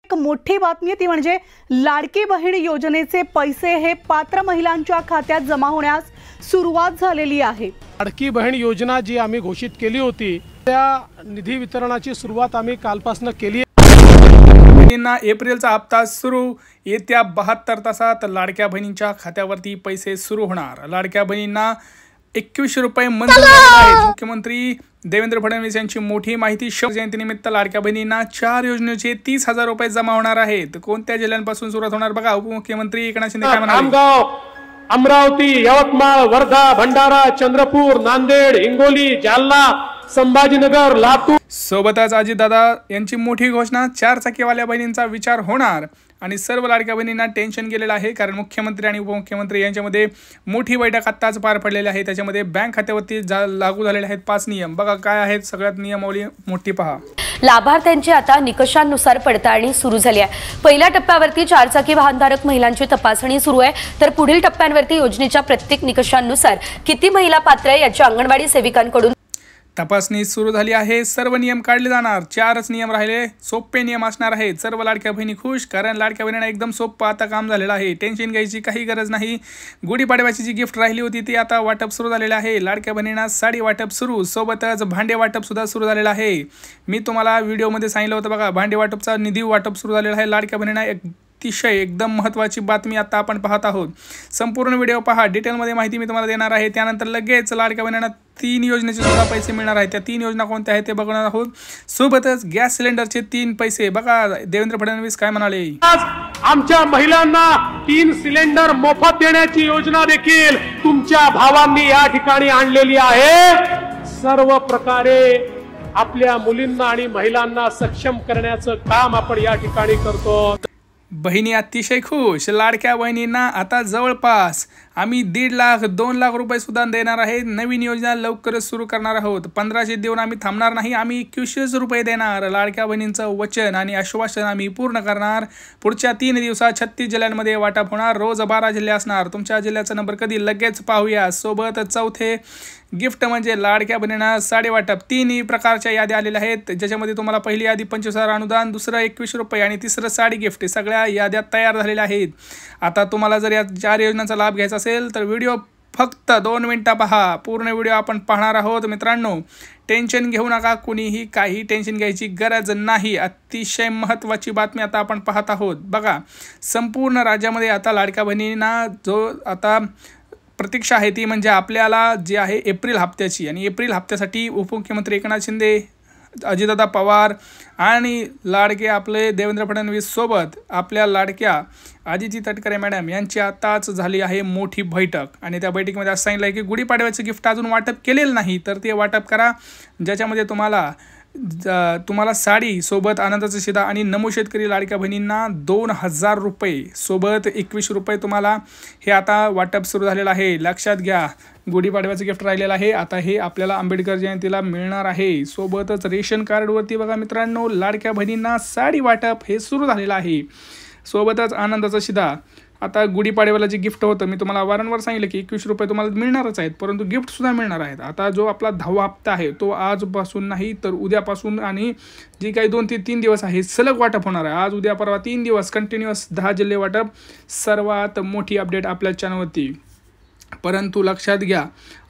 एक मोठी बातमी ती म्हणजे लाडकी बहीण योजनेचे पैसे हे पात्र महिलांच्या खात्यात जमा होण्यास सुरुवात झालेली आहे। लाडकी बहीण योजना जी आम्ही घोषित केली होती त्या निधी वितरणाची सुरुवात आम्ही कालपासून केली आहे। एप्रिलचा हप्ता सुरू येत्या 72 तासात लाडक्या बहिणींच्या खात्यावरती पैसे सुरू होणार। लाडक्या बहिणींना 2100 रुपये मंजूर झाले आहेत। मुख्यमंत्री देवेंद्र फडणवीस यांची मोठी माहिती। शिव जयंतीनिमित्त लाडक्या बहिणींना 4 योजनेचे 30,000 रुपये जमा होणार आहेत। कोणत्या जिल्ह्यांपासून सुरुवात होणार बघा। उपमुख्यमंत्री एकनाथ शिंदे काय म्हणाले? आमगाव, अमरावती, यवतमाळ, वर्धा, भंडारा, चंद्रपूर, नांदेड, हिंगोली, जालना, संभाजीनगर, लातूर। सोबतच अजितदादा यांची मोठी घोषणा। 4 चाकीवाल्या बहिणींचा विचार होणार आणि सर्व लाडक्या बहिणींना टेन्शन गेलेलं आहे, कारण मुख्यमंत्री आणि उपमुख्यमंत्री यांच्यामध्ये मोठी बैठक आत्ताच पार पडलेली आहे। त्याच्यामध्ये बँक खात्यावरती लागू झालेले आहेत 5 नियम। बघा काय आहेत सगळ्यात नियमावली मोठी पहा। लाभार्थ्यांची आता निकषांनुसार पडताळणी सुरू झाली आहे। पहिल्या टप्प्यावरती 4 चाकी वाहनधारक महिलांची तपासणी सुरू आहे, तर पुढील टप्प्यांवरती योजनेच्या प्रत्येक निकषांनुसार किती महिला पात्र आहे याची अंगणवाडी सेविकांकडून तपासणी सुरू झाली आहे। सर्व नियम काढले जाणार। 4च नियम राहिले, सोपे नियम असणार आहेत। सर्व लाडक्या बहिणी खुश, कारण लाडक्या बहिणींना एकदम सोपं आता काम झालेलं आहे। टेन्शन घ्यायची काही गरज नाही। गुढीपाडव्याची जी गिफ्ट राहिली होती ती आता वाटप सुरू झालेलं आहे। लाडक्या बहिणींना साडी वाटप सुरू, सोबतच भांडे वाटप सुद्धा सुरू झालेलं आहे। मी तुम्हाला व्हिडिओमध्ये सांगितलं होतं बघा, भांडे वाटपचा निधी वाटप सुरू झालेला आहे। लाडक्या बहिणींना अतिशय एकदम महत्त्वाची बातमी आता आपण पाहत आहोत। संपूर्ण व्हिडिओ पहा, डिटेलमध्ये माहिती मी तुम्हाला देणार आहे। त्यानंतर लगेच लाडक्या बहिणींना 3 योजनेचे सुद्धा पैसे मिळणार आहेत। त्या 3 योजना कोणत्या आहेत ते बघणार आहोत। सोबतच गॅस सिलेंडरचे 3 पैसे बघा। देवेंद्र फडणवीस काय म्हणाले? आज आमच्या महिलांना 3 सिलेंडर मोफत देण्याची योजना देखील तुमच्या भावांनी या ठिकाणी आणलेली आहे। सर्व प्रकारे आपल्या मुलींना आणि महिलांना सक्षम करण्याचं काम आपण या ठिकाणी करतो। बहिणी अतिशय खुश। लाडक्या बहिणींना आता जवळपास आम्ही 1.5 लाख 2 लाख रुपये सुद्धा देणार आहे। नवीन योजना लवकरच सुरू करणार आहोत। 1500 देऊन आम्ही थांबणार नाही, आम्ही 2100 रुपये देणार। लाडक्या बहिणींचं वचन आणि आश्वासन आम्ही पूर्ण करणार। पुढच्या 3 दिवसात 36 जिल्ह्यांमध्ये वाटप होणार। रोज 12 जिल्हे असणार। तुमच्या जिल्ह्याचा नंबर कधी लगेच पाहूया। सोबत चौथे गिफ्ट म्हणजे लाडक्या बहिणींना साडी वाटप। 3 प्रकारच्या याद्या आलेल्या आहेत, ज्याच्यामध्ये तुम्हाला पहिली यादी 25,000 अनुदान, दुसरं 2100 रुपये आणि तिसरं साडी गिफ्ट। सगळ्या याद्या तयार झालेल्या आहेत। आता तुम्हाला जर या 4 योजनांचा लाभ घ्यायचा असेल तर व्हिडिओ फक्त 2 मिनिटं पहा। पूर्ण व्हिडिओ आपण पाहणार आहोत। मित्रांनो, टेन्शन घेऊ नका, कुणीही काही टेन्शन घ्यायची गरज नाही। अतिशय महत्त्वाची बातमी आता आपण पाहत आहोत। बघा, संपूर्ण राज्यामध्ये आता लाडक्या बहिणींना जो आता प्रतीक्षा आहे ती म्हणजे आपल्याला जी आहे एप्रिल हप्त्याची, आणि एप्रिल हप्त्यासाठी उपमुख्यमंत्री एकनाथ शिंदे, अजितदादा पवार आणि लाडके आपले देवेंद्र फडणवीस सोबत आपल्या लाडक्या आदिती तटकरे मॅडम यांची आताच झाली आहे मोठी बैठक। आणि त्या बैठकीमध्ये असं सांगितलं आहे की गुढीपाडव्याचं गिफ्ट अजून वाटप केलेलं नाही तर ते वाटप करा, ज्याच्यामध्ये तुम्हाला साडी सोबत आनंदाचा शिधा आणि नमो शेतकरी लाडक्या बहिणींना 2000 रुपये सोबत 2100 रुपये तुम्हाला हे आता वाटप सुरू झालेलं आहे। लक्षात घ्या, गुढीपाडव्याचं गिफ्ट राहिलेलं आहे, आता हे आपल्याला आंबेडकर जयंतीला मिळणार आहे। सोबतच रेशन कार्डवरती बघा मित्रांनो, लाडक्या बहिणींना साडी वाटप हे सुरू झालेलं आहे। सोबतच आनंदाचा शिधा। आता गुढीपाडव्याला जे गिफ्ट होतं मी तुम्हाला वारंवार सांगितलं की 2100 रुपये तुम्हाला मिळणारच आहेत, परंतु गिफ्टसुद्धा मिळणार आहेत। आता जो आपला 10वा हप्ता आहे तो आजपासून नाही तर उद्यापासून, आणि जी काही 2 ते 3 दिवस आहे सलग वाटप होणार आहे। आज उद्या परवा 3 दिवस कंटिन्युअस 10 जिल्हे वाटप। सर्वात मोठी अपडेट आपल्या चॅनलवरती। परंतु लक्षात घ्या,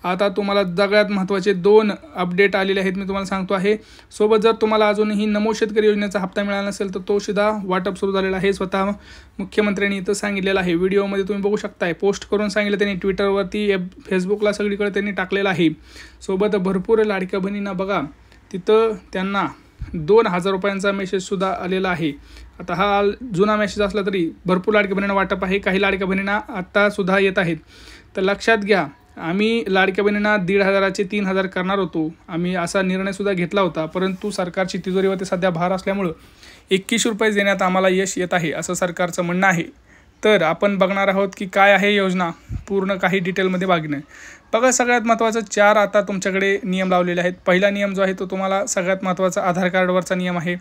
आता तुम्हाला सगळ्यात महत्त्वाचे 2 अपडेट आलेले आहेत मी तुम्हाला सांगतो आहे। सोबत जर तुम्हाला अजूनही नमो शेतकरी योजनेचा हप्ता मिळाला नसेल तर तो सुद्धा वाटप सुरू झालेला आहे। स्वतः मुख्यमंत्र्यांनी इथं सांगितलेलं आहे। व्हिडिओमध्ये तुम्ही बघू शकताय, पोस्ट करून सांगितलं त्यांनी, ट्विटरवरती, फेसबुकला सगळीकडे त्यांनी टाकलेलं आहे। सोबत भरपूर लाडक्या बहिणींना बघा तिथं त्यांना 2000 रुपयांचा मेसेजसुद्धा आलेला आहे। आता हा जुना मेसेज असला तरी भरपूर लाडक्या बहिणींना वाटप आहे। काही लाडक्या बहिणींना आत्तासुद्धा येत आहेत। तर लक्षात घ्या, आम्ही लाडक्या बहिणींना 1500चे 3000 करणार होतो। आम्ही असा निर्णयसुद्धा घेतला होता, परंतु सरकारची तिजोरीवरती सध्या भार असल्यामुळं 2100 रुपये देण्यात आम्हाला यश येत आहे असं सरकारचं म्हणणं आहे। तर आपण बघणार आहोत की काय आहे योजना, पूर्ण काही डिटेलमध्ये बघणं। बघा, सगळ्यात महत्त्वाचं 4 आता तुमच्याकडे नियम लावलेले आहेत। पहिला नियम जो आहे तो तुम्हाला सगळ्यात महत्त्वाचा आधार कार्डवरचा नियम आहे।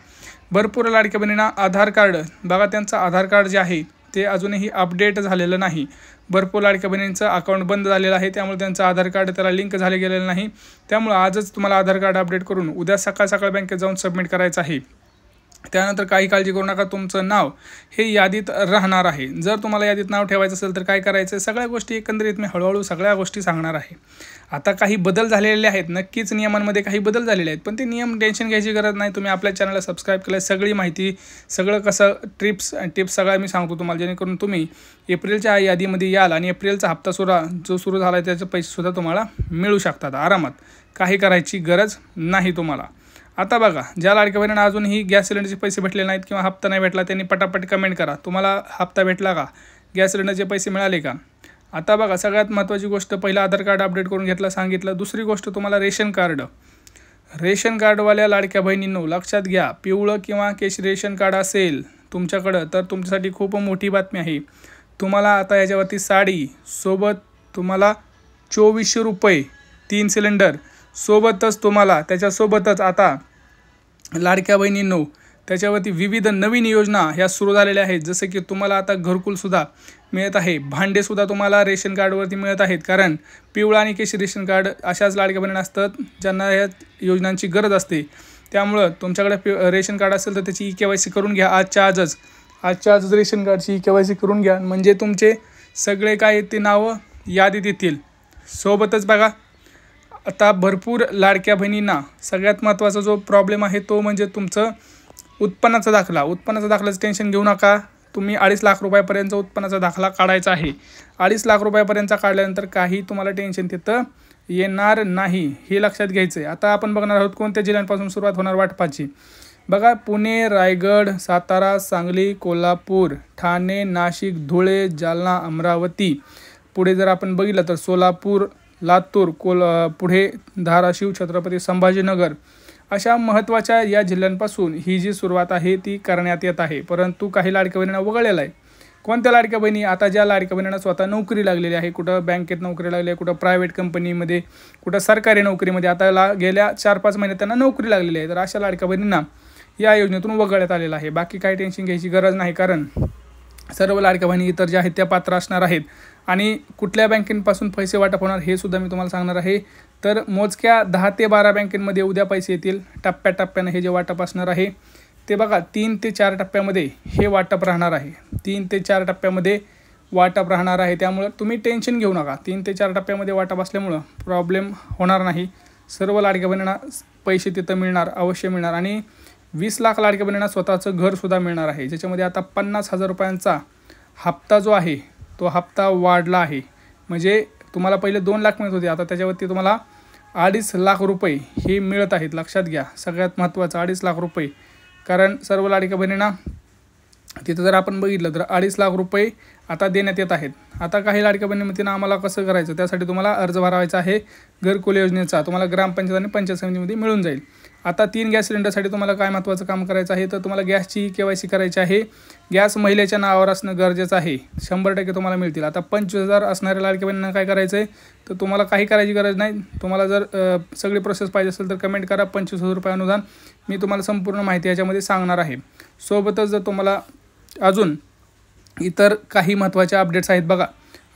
भरपूर लाडक्या बहिणींना आधार कार्ड बघा, त्यांचं आधार कार्ड जे आहे ते अजूनही अपडेट झालेलं नाही। भरपूर लाडक्या बहिणींचं अकाउंट बंद झालेलं आहे, त्यामुळे त्यांचं आधार कार्ड त्याला लिंक झाले गेलेलं नाही। त्यामुळे आजच तुम्हाला आधार कार्ड अपडेट करून उद्या सकाळ बँकेत जाऊन सबमिट करायचं आहे। त्यानंतर काही काळजी करू नका, तुमचं नाव हे यादीत राहणार आहे. जर तुम्हाला यादीत नाव ठेवायचं असेल तर काय करायचं, सगळ्या गोष्टी एकंदरीत मी हळूहळू सगळ्या गोष्टी सांगणार आहे. आता काही बदल झालेले आहेत, नक्कीच नियमांमध्ये काही बदल झालेले आहेत, पण ते नियम टेन्शन घ्यायची गरज नाही. तुम्ही आपल्या चॅनलला सबस्क्राईब केलं, सगळी माहिती सगळं कसं टिप्स सगळ्या मी सांगतो तुम्हाला, जेणेकरून तुम्ही एप्रिलच्या यादीमध्ये याल आणि एप्रिलचा हप्ता जो सुरू झाला आहे त्याचे पैसेसुद्धा तुम्हाला मिळू शकतात आरामात. काही करायची गरज नाही तुम्हाला. आता बघा, ज्या लाडक्या बहिणींना अजूनही गॅस सिलेंडरचे पैसे भेटले नाहीत किंवा हप्ता नाही भेटला त्यांनी पटापट कमेंट करा, तुम्हाला हप्ता भेटला का, गॅस सिलेंडरचे पैसे मिळाले का. आता बघा, सगळ्यात महत्त्वाची गोष्ट, पहिलं आधार कार्ड अपडेट करून घेतलं सांगितलं. दुसरी गोष्ट, तुम्हाला रेशन कार्डवाल्या लाडक्या बहिणींनो लक्षात घ्या, पिवळं किंवा केशरी रेशन कार्ड असेल तुमच्याकडं तर तुमच्यासाठी खूप मोठी बातमी आहे. तुम्हाला आता याच्यावरती साडी सोबत तुम्हाला 2400 रुपये 3 सिलेंडर सोबतच तुम्हाला त्याच्यासोबतच आता लाडक्या बहिणींनो त्याच्यावरती विविध नवीन योजना ह्या सुरू झालेल्या आहेत. जसं की तुम्हाला आता घरकुलसुद्धा मिळत आहे, भांडेसुद्धा तुम्हाला रेशन कार्डवरती मिळत आहेत. कारण पिवळा आणि केशरी रेशन कार्ड अशाच लाडक्या बहिणी असतात ज्यांना या योजनांची गरज असते. त्यामुळं तुमच्याकडे रेशन कार्ड असेल तर त्याची KYC करून घ्या आजच्या आजच रेशन कार्डची KYC करून घ्या, म्हणजे तुमचे सगळे काय ते नावं यादीत येतील. सोबतच बघा, आता भरपूर लाडक्या बहिणींना सगळ्यात महत्त्वाचा जो प्रॉब्लेम आहे तो म्हणजे तुमचं उत्पन्नाचा दाखल्याचं टेन्शन घेऊ नका. तुम्ही 2.5 लाख रुपयापर्यंत उत्पन्नाचा दाखला काढायचा आहे. 2.5 लाख रुपयापर्यंत काढल्यानंतर काही तुम्हाला टेन्शन तिथं येणार नाही, हे लक्षात घ्यायचं आहे. आता आपण बघणार आहोत कोणत्या जिल्ह्यांपासून सुरुवात होणार वाटपाची. बघा, पुणे, रायगड, सातारा, सांगली, कोल्हापूर, ठाणे, नाशिक, धुळे, जालना, अमरावती. पुढे जर आपण बघितलं तर सोलापूर, लातूर, पुढे धाराशिव, छत्रपती संभाजीनगर अशा महत्त्वाच्या या जिल्ह्यांपासून ही जी सुरुवात आहे ती करण्यात येत आहे. परंतु काही लाडक्या बहिणींना वगळलेलं आहे. कोणत्या लाडक्या बहिणी, आता ज्या लाडक्या बहिणींना स्वतः नोकरी लागलेली आहे, कुठं बँकेत नोकरी लागली आहे, कुठं प्रायव्हेट कंपनीमध्ये, कुठं सरकारी नोकरीमध्ये, आता गेल्या 4-5 महिन्यात त्यांना नोकरी लागलेली आहे, तर अशा लाडक्या बहिणींना या योजनेतून वगळण्यात आलेलं आहे. बाकी काही टेन्शन घ्यायची गरज नाही, कारण सर्व लाडक्या बहिणी इतर ज्या आहेत त्या पात्र असणार आहेत. आणि कुठल्या बँकेपासून पैसे वाटप होणार हे सुद्धा मी तुम्हाला सांगणार आहे. तर मोजक्या 10 ते 12 बँकेमध्ये उद्या पैसे येतील. टप्प्याटप्प्यानं हे जे वाटप असणार आहे ते बघा 3 ते 4 टप्प्यामध्ये हे वाटप राहणार आहे. 3 ते 4 टप्प्यामध्ये वाटप राहणार आहे. त्यामुळं तुम्ही टेन्शन घेऊ नका. 3 ते 4 टप्प्यामध्ये वाटप असल्यामुळं प्रॉब्लेम होणार नाही. सर्व लाडक्या बहिणींना पैसे तिथं मिळणार, अवश्य मिळणार. आणि 20 लाख लाडक्या बहिणींना स्वतःचं घरसुद्धा मिळणार आहे, ज्याच्यामध्ये आता 50,000 रुपयांचा हप्ता जो आहे तो हप्ता वाढला आहे. म्हणजे तुम्हाला पहिले 2 लाख मिळत होते, आता त्याच्यावरती तुम्हाला 2.5 लाख रुपये हे मिळत आहेत. लक्षात घ्या, सगळ्यात महत्त्वाचं 2.5 लाख रुपये. कारण सर्व लाडक्या बहिणींना तिथं जर आपण बघितलं तर 2.5 लाख रुपये आता देण्यात येत आहेत. आता काही लाडक्या बहिणींना आम्हाला कसं करायचं, त्यासाठी तुम्हाला अर्ज भरावायचा आहे घरकुल योजनेचा. तुम्हाला ग्रामपंचायत आणि पंचायत समितीमध्ये मिळून जाईल. आता 3 गॅस सिलेंडरसाठी तुम्हाला काय महत्त्वाचं काम करायचं आहे, तर तुम्हाला गॅसची KYC करायची आहे. गॅस महिलेच्या नावावर असणं गरजेचं आहे. 100% तुम्हाला मिळतील. आता 25,000 असणाऱ्या लाडक्या बहिणींना काय करायचं आहे, तर तुम्हाला काही करायची गरज नाही. तुम्हाला जर सगळी प्रोसेस पाहिजे असेल तर कमेंट करा. 25,000 रुपये अनुदान मी तुम्हाला संपूर्ण माहिती याच्यामध्ये सांगणार आहे. सोबतच जर तुम्हाला अजून इतर काही महत्त्वाचे अपडेट्स आहेत बघा.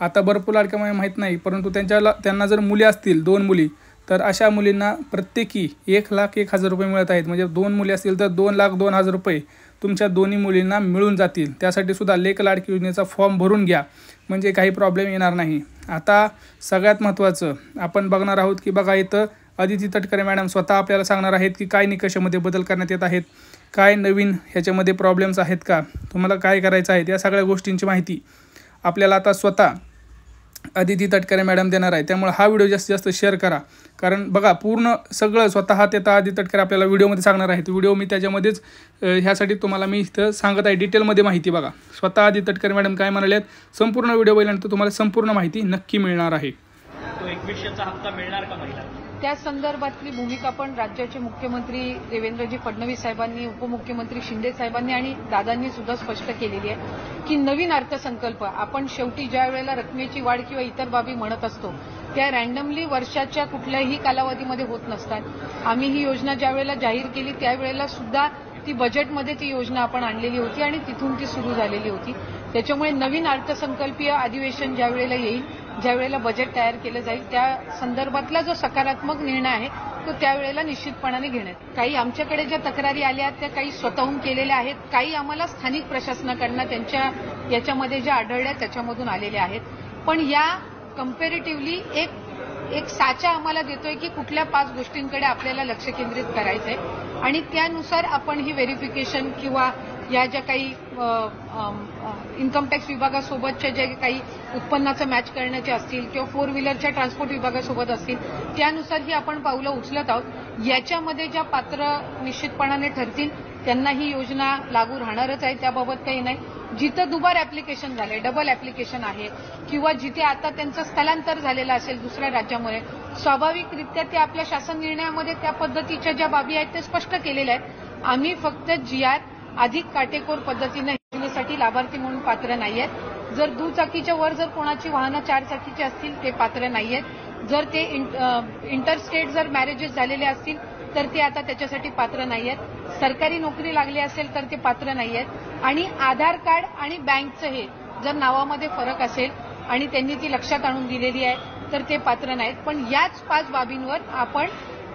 आता भरपूर लाडक्या बहिणी माहीत नाही, परंतु त्यांना जर मुली असतील, 2 मुली, तर अशा मुलींना प्रत्येकी 1,01,000 रुपये मिळत आहेत. म्हणजे 2 मुली असतील तर 2,02,000 रुपये तुमच्या दोन्ही मुलींना मिळून जातील. त्यासाठी सुद्धा लेक लाडकी योजनेचा फॉर्म भरून घ्या, म्हणजे काही प्रॉब्लेम येणार नाही. आता सगळ्यात महत्त्वाचं आपण बघणार आहोत की बघा, इथं अदिती तटकरे मॅडम स्वतः आपल्याला सांगणार आहेत की काय निकषामध्ये बदल करण्यात येत आहेत, काय नवीन ह्याच्यामध्ये प्रॉब्लेम्स आहेत का, तुम्हाला काय करायचं आहे, या सगळ्या गोष्टींची माहिती आपल्याला आता स्वतः अदिती तटकरे मॅडम देणार आहे. त्यामुळे हा व्हिडिओ जास्तीत जास्त शेअर करा. कारण बघा, पूर्ण सगळं स्वतः ते अदिती तटकरे आपल्याला व्हिडिओमध्ये सांगणार आहेत. व्हिडिओ मी त्याच्यामध्येच ह्यासाठी तुम्हाला मी इथं सांगत आहे डिटेलमध्ये माहिती. बघा, स्वतः अदिती तटकरे मॅडम काय म्हणालेत, संपूर्ण व्हिडिओ बघितल्यानंतर तुम्हाला संपूर्ण माहिती नक्की मिळणार आहे. तो 2100चा हप्ता मिळणार का महिला? त्या संदर्भातली भूमिका पण राज्याचे मुख्यमंत्री देवेंद्रजी फडणवीस साहेबांनी, उपमुख्यमंत्री शिंदे साहेबांनी आणि दादांनी सुद्धा स्पष्ट केलेली आहे की नवीन अर्थसंकल्प आपण शेवटी ज्या वेळेला रकमेची वाढ किंवा इतर बाबी म्हणत असतो त्या रँडमली वर्षाच्या कुठल्याही कालावधीमध्ये होत नसतात. आम्ही ही योजना ज्या वेळेला जाहीर केली त्यावेळेला सुद्धा ती बजेटमध्ये ती योजना आपण आणलेली होती आणि तिथून ती सुरू झालेली होती. त्याच्यामुळे नवीन अर्थसंकल्पीय अधिवेशन ज्या वेळेला येईल, ज्या वेळेला बजेट तयार केलं जाईल, त्या संदर्भातला जो सकारात्मक निर्णय आहे तो त्यावेळेला निश्चितपणाने घेण्यात. काही आमच्याकडे ज्या तक्रारी आल्या त्या काही स्वतःहून केलेल्या आहेत, काही आम्हाला स्थानिक प्रशासनाकडनं त्यांच्या याच्यामध्ये ज्या आढळल्या त्याच्यामधून आलेल्या आहेत. पण या कम्पॅरेटिव्हली एक साचा आम्हाला देतोय की कुठल्या 5 गोष्टींकडे आपल्याला लक्ष केंद्रित करायचंय आणि त्यानुसार आपण ही व्हेरिफिकेशन किंवा या ज्या काही इन्कम टॅक्स विभागासोबतच्या जे काही उत्पन्नाचं मॅच करण्याचे असतील किंवा 4 व्हीलरच्या ट्रान्सपोर्ट विभागासोबत असतील त्यानुसार ही आपण पावलं उचलत आहोत. याच्यामध्ये ज्या पात्र निश्चितपणाने ठरतील त्यांना ही योजना लागू राहणारच आहे, त्याबाबत काही नाही. जिथं दुबार ऍप्लिकेशन झाले, डबल ऍप्लिकेशन आहे किंवा जिथे आता त्यांचं स्थलांतर झालेलं असेल दुसऱ्या राज्यामध्ये, स्वाभाविकरित्या ते आपल्या शासन निर्णयामध्ये त्या पद्धतीच्या ज्या बाबी आहेत ते स्पष्ट केलेल्या आहेत. आम्ही फक्त GR अधिक काटेकोर पद्धतीने योजनेसाठी लाभार्थी म्हणून पात्र नाहीयेत. जर दुचाकीच्या वर जर कोणाची वाहनं 4 चाकीची असतील ते पात्र नाहीयेत. जर ते इंटरस्टेट जर मॅरेजेस झालेले असतील तर ते आता त्याच्यासाठी पात्र नाहीयेत. सरकारी नोकरी लागली असेल तर ते पात्र नाहीयेत. आणि आधार कार्ड आणि बँकचं हे जर नावामध्ये फरक असेल आणि त्यांनी ती लक्षात आणून दिलेली आहे तर ते पात्र नाहीत. पण याच 5 बाबींवर आपण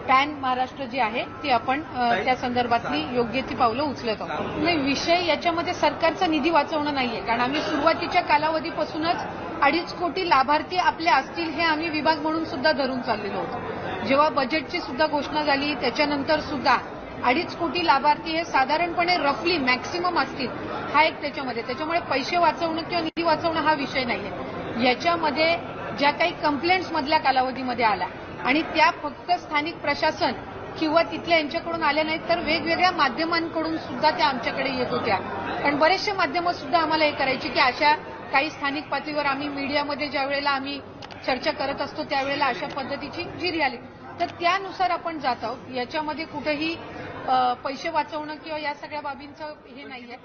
पॅन महाराष्ट्र जे आहे ते आपण त्या संदर्भातली योग्य ती पावलं उचलत आहोत. नाही, विषय याच्यामध्ये सरकारचा निधी वाचवणं नाहीये, कारण आम्ही सुरुवातीच्या कालावधीपासूनच 2.5 कोटी लाभार्थी आपले असतील हे आम्ही विभाग म्हणून सुद्धा धरून चाललेलो होतो. जेव्हा बजेटची सुद्धा घोषणा झाली त्याच्यानंतर सुद्धा 2.5 कोटी लाभार्थी हे साधारणपणे रफली मॅक्सिमम असतील हा एक त्याच्यामुळे पैसे वाचवणं किंवा निधी वाचवणं हा विषय नाहीये. याच्यामध्ये ज्या काही कंप्लेंट्स मधल्या कालावधीमध्ये आल्या आणि त्या फक्त स्थानिक प्रशासन किंवा तिथल्या यांच्याकडून आल्या नाहीत तर वेगवेगळ्या माध्यमांकडून सुद्धा त्या आमच्याकडे येत होत्या. कारण बरेचसे माध्यमं सुद्धा आम्हाला हे करायची की अशा काही स्थानिक पातळीवर आम्ही मीडियामध्ये ज्या वेळेला आम्ही चर्चा करत असतो त्यावेळेला अशा पद्धतीची जी रियालिटी तर त्यानुसार आपण जात आहोत. याच्यामध्ये कुठेही पैसे वाचवणं किंवा या सगळ्या बाबींचं हे नाहीये.